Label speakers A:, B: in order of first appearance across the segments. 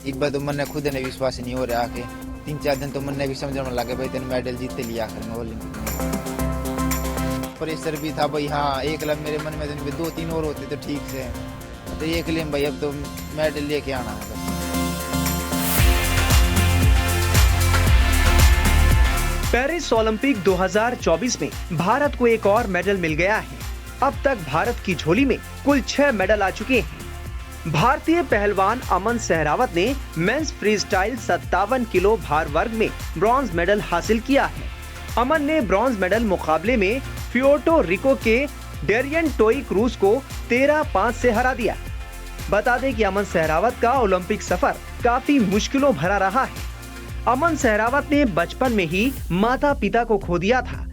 A: इब्बा तो मन खुद ने विश्वास नहीं हो रहा कि 3-4 दिन तो मन भी समझने लगे भाई तेने मेडल जीते लिया आखिर में ओलंपिक में। प्रेशर भी था भाई, हाँ एक लाख मेरे मन में तो 2-3 और होते तो ठीक से, तो एक लिए भाई अब तो मेडल लेके आना है बस।
B: पेरिस ओलंपिक 2024 में भारत को एक और मेडल मिल गया है। अब तक भारत की झोली में कुल 6 मेडल आ चुके हैं। भारतीय पहलवान अमन सहरावत ने मेंस फ्रीस्टाइल 57 किलो भार वर्ग में ब्रॉन्ज मेडल हासिल किया है। अमन ने ब्रॉन्ज मेडल मुकाबले में प्यूर्टो रिको के डेरियन टोई क्रूज को 13-5 से हरा दिया। बता दें कि अमन सहरावत का ओलंपिक सफर काफी मुश्किलों भरा रहा है। अमन सहरावत ने बचपन में ही माता पिता को खो दिया था।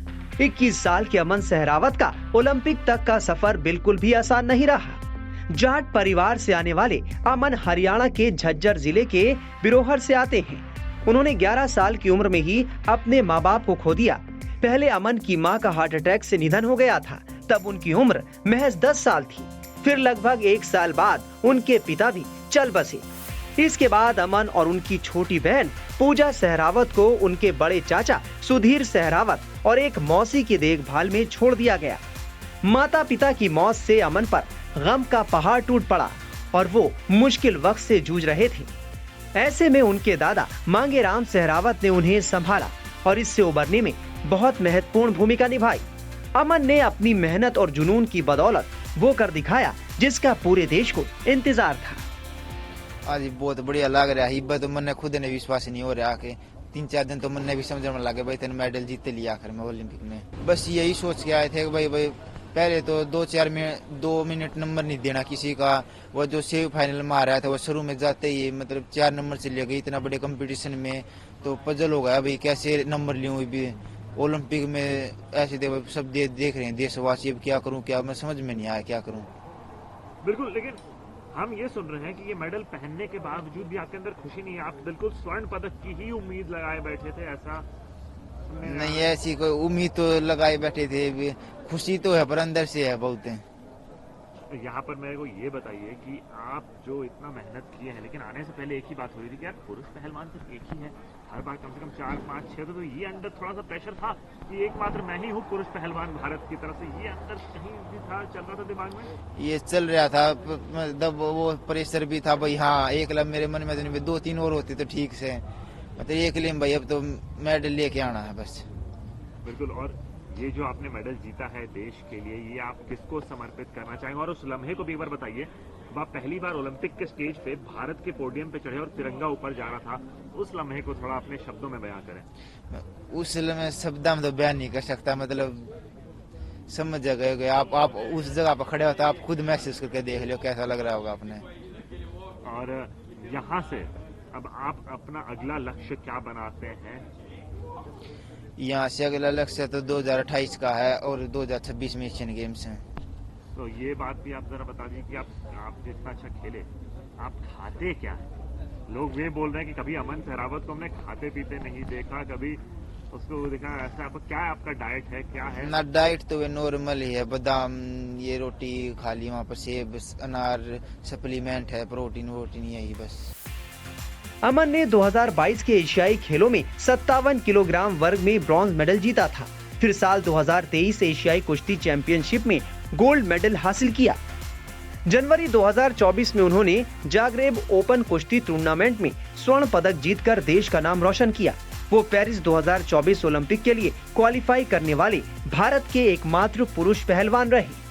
B: 21 साल के अमन सहरावत का ओलंपिक तक का सफर बिल्कुल भी आसान नहीं रहा। जाट परिवार से आने वाले अमन हरियाणा के झज्जर जिले के बिरोहर से आते हैं। उन्होंने 11 साल की उम्र में ही अपने माँ बाप को खो दिया। पहले अमन की माँ का हार्ट अटैक से निधन हो गया था, तब उनकी उम्र महज 10 साल थी। फिर लगभग 1 साल बाद उनके पिता भी चल बसे। इसके बाद अमन और उनकी छोटी बहन पूजा सहरावत को उनके बड़े चाचा सुधीर सहरावत और एक मौसी की देखभाल में छोड़ दिया गया। माता पिता की मौत से अमन पर गम का पहाड़ टूट पड़ा और वो मुश्किल वक्त से जूझ रहे थे। ऐसे में उनके दादा मांगेराम सहरावत ने उन्हें संभाला और इससे उबरने में बहुत महत्वपूर्ण भूमिका निभाई। अमन ने अपनी मेहनत और जुनून की बदौलत वो कर दिखाया जिसका पूरे देश को इंतजार था।
A: आज बहुत बढ़िया लग रहा है। इब्बा तो मन खुद ने विश्वास नहीं हो रहा कि 3-4 दिन तो मन भी समझने लगे भाई तेने मेडल जीते लिया आखिर में ओलंपिक में। बस यही सोच के आए थे कि भाई पहले तो 2 मिनट नंबर नहीं देना किसी का। वो जो सेमीफाइनल में आ रहा था वो शुरू में जाते ही मतलब 4 नंबर से ले गई इतना बड़े कंपटीशन में, तो पजल हो गया भाई कैसे नंबर लूँ भी ओलंपिक में। ऐसे सब देख रहे हैं देशवासी, अब क्या करूँ क्या, मैं समझ में नहीं आया क्या करूँ।
C: बिल्कुल, लेकिन हम ये सुन रहे हैं कि ये मेडल पहनने के बावजूद भी आपके अंदर खुशी नहीं है। आप बिल्कुल स्वर्ण पदक की ही उम्मीद लगाए बैठे थे, ऐसा
A: नहीं ऐसी कोई उम्मीद तो लगाए बैठे थे, खुशी तो है पर अंदर से है बहुत है।
C: यहाँ पर मेरे को ये बताइए कि आप जो इतना मेहनत किए हैं, लेकिन आने से पहले एक ही बात हो रही थी कि यार पुरुष पहलवान सिर्फ एक ही है, हर बार कम से कम 4, 5, 6, तो ये अंदर थोड़ा सा प्रेशर था कि एकमात्र मैं ही हूँ पुरुष पहलवान भारत की तरफ से। ये अंदर कहीं भी था, चल रहा था दिमाग में,
A: ये चल रहा था मतलब वो प्रेशर भी था भाई, हाँ एक लाख मेरे मन में तो 2-3 और होते तो ठीक से, मतलब एक लिए भाई अब तो मेडल लेके आना है बस।
C: बिल्कुल। और ये जो आपने मेडल जीता है देश के लिए, ये आप किसको समर्पित करना चाहेंगे? और उस लम्हे को भी एक बार बताइए, आप पहली बार ओलंपिक के स्टेज पे भारत के पोडियम पे चढ़े और तिरंगा ऊपर जा रहा था, उस लम्हे को थोड़ा अपने शब्दों में बयां करें।
A: उस लम्हे शब्दों में तो बयान नहीं कर सकता, मतलब समझ गए आप उस जगह पर खड़े होता, आप खुद महसूस करके देख लो कैसा लग रहा होगा आपने।
C: और यहाँ से अब आप अपना अगला लक्ष्य क्या बनाते हैं?
A: यहाँ से अगला लक्ष्य तो 2028 का है और 2026 में एशियन गेम्स हैं।
C: तो ये बात भी आप जरा बता दीजिए कि आप जितना अच्छा खेले, आप खाते क्या है? लोग ये बोल रहे हैं कि कभी अमन सहरावत को हमने खाते पीते नहीं देखा, कभी उसको देखा ऐसा। आपका क्या आपका डाइट है, क्या है?
A: ना डाइट तो वे नॉर्मल ही है, बादाम ये रोटी खा ली, वहाँ पर सेब अनार सप्लीमेंट है, प्रोटीन वोटीन यही बस।
B: अमन ने 2022 के एशियाई खेलों में 57 किलोग्राम वर्ग में ब्रॉन्ज मेडल जीता था। फिर साल 2023 एशियाई कुश्ती चैंपियनशिप में गोल्ड मेडल हासिल किया। जनवरी 2024 में उन्होंने जागरेब ओपन कुश्ती टूर्नामेंट में स्वर्ण पदक जीतकर देश का नाम रोशन किया। वो पेरिस 2024 ओलंपिक के लिए क्वालिफाई करने वाले भारत के एकमात्र पुरुष पहलवान रहे।